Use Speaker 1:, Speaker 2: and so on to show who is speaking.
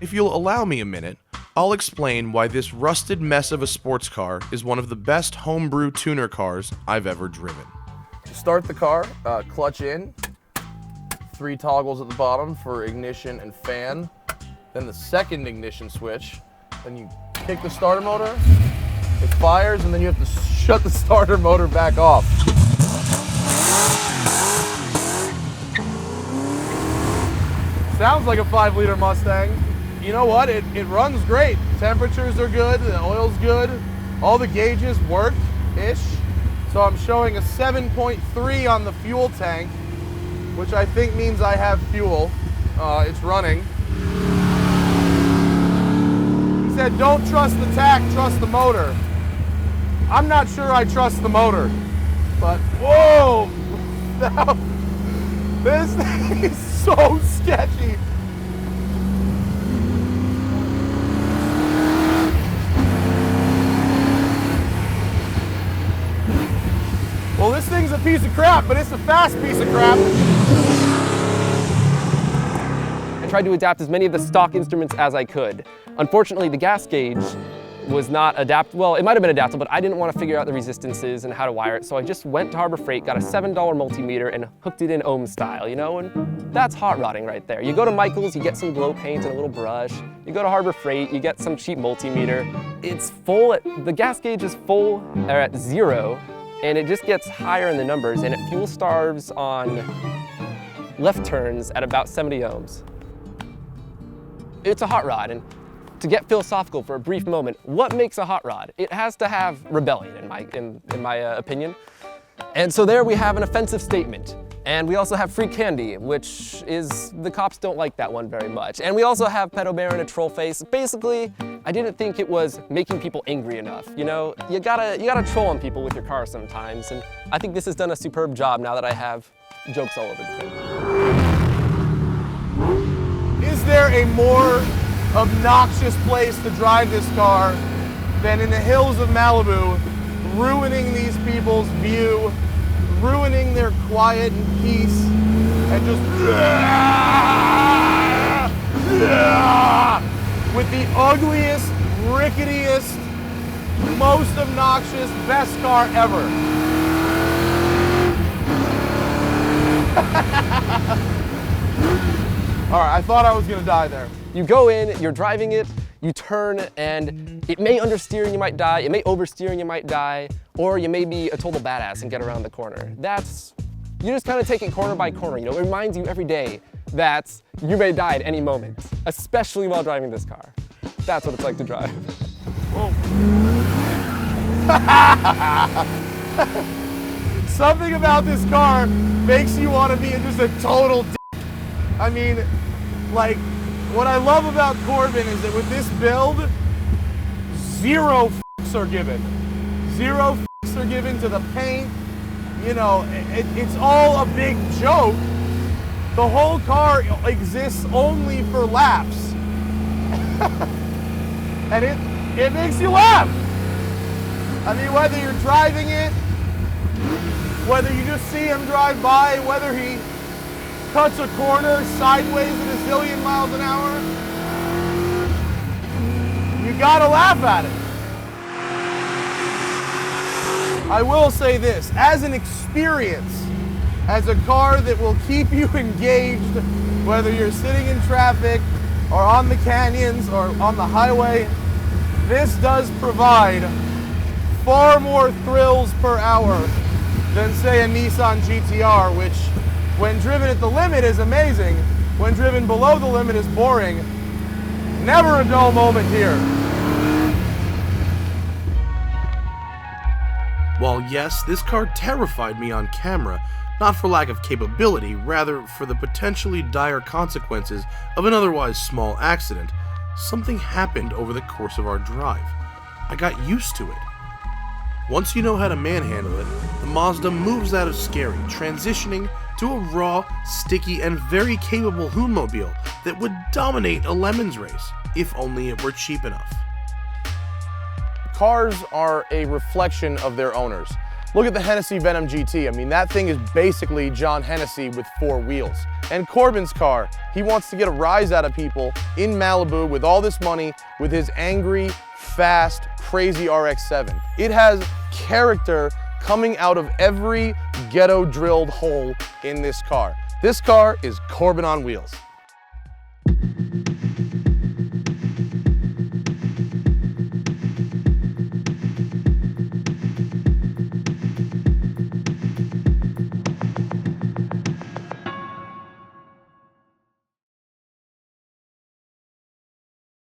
Speaker 1: If you'll allow me a minute, I'll explain why this rusted mess of a sports car is one of the best homebrew tuner cars I've ever driven.
Speaker 2: Start the car, clutch in, 3 toggles at the bottom for ignition and fan, then the second ignition switch, then you kick the starter motor, it fires, and then you have to shut the starter motor back off. Sounds like a 5-liter Mustang. You know what, it runs great. Temperatures are good, the oil's good, all the gauges work-ish. So I'm showing a 7.3 on the fuel tank, which I think means I have fuel. It's running. He said, don't trust the tach, trust the motor. I'm not sure I trust the motor, but whoa! This thing is so sketchy. Well, this thing's a piece of crap, but it's a fast piece of crap.
Speaker 3: I tried to adapt as many of the stock instruments as I could. Unfortunately, the gas gauge was not adaptable. Well, it might have been adaptable, but I didn't want to figure out the resistances and how to wire it, so I just went to Harbor Freight, got a $7 multimeter, and hooked it in ohm style, you know? And that's hot rodding right there. You go to Michael's, you get some glow paint and a little brush. You go to Harbor Freight, you get some cheap multimeter. It's full, the gas gauge is full, or at 0, and it just gets higher in the numbers, and it fuel starves on left turns at about 70 ohms. It's a hot rod, and to get philosophical for a brief moment, what makes a hot rod? It has to have rebellion, in my opinion. And so there we have an offensive statement. And we also have free candy, which is, the cops don't like that one very much. And we also have pedo bear and a troll face. Basically, I didn't think it was making people angry enough. You know, you gotta troll on people with your car sometimes. And I think this has done a superb job now that I have jokes all over the thing.
Speaker 2: Is there a more obnoxious place to drive this car than in the hills of Malibu, ruining these people's view, ruining their quiet and peace, and just with the ugliest, ricketiest, most obnoxious, best car ever. All right, I thought I was gonna die there.
Speaker 3: You go in, you're driving it, you turn, and it may understeer and you might die, it may oversteer and you might die, or you may be a total badass and get around the corner. You just kind of take it corner by corner, you know? It reminds you every day that you may die at any moment, especially while driving this car. That's what it's like to drive.
Speaker 2: Whoa. Something about this car makes you want to be just a total dick. I mean, like, what I love about Corbin is that with this build, 0 f***s are given. 0 f***s are given to the paint. You know, it's all a big joke. The whole car exists only for laughs. And it makes you laugh. I mean, whether you're driving it, whether you just see him drive by, whether he cuts a corner sideways at a zillion miles an hour, you gotta laugh at it. I will say this, as an experience, as a car that will keep you engaged, whether you're sitting in traffic or on the canyons or on the highway, this does provide far more thrills per hour than, say, a Nissan GTR, which, when driven at the limit, is amazing. When driven below the limit is boring. Never a dull moment here.
Speaker 1: While yes, this car terrified me on camera, not for lack of capability, rather for the potentially dire consequences of an otherwise small accident, something happened over the course of our drive. I got used to it. Once you know how to manhandle it, the Mazda moves out of scary, transitioning to a raw, sticky, and very capable Hoonmobile that would dominate a Lemons race, if only it were cheap enough.
Speaker 2: Cars are a reflection of their owners. Look at the Hennessy Venom GT. I mean, that thing is basically John Hennessy with 4 wheels. And Corbin's car, he wants to get a rise out of people in Malibu with all this money with his angry, fast, crazy RX-7. It has character coming out of every ghetto drilled hole in this car. This car is Corbin on wheels.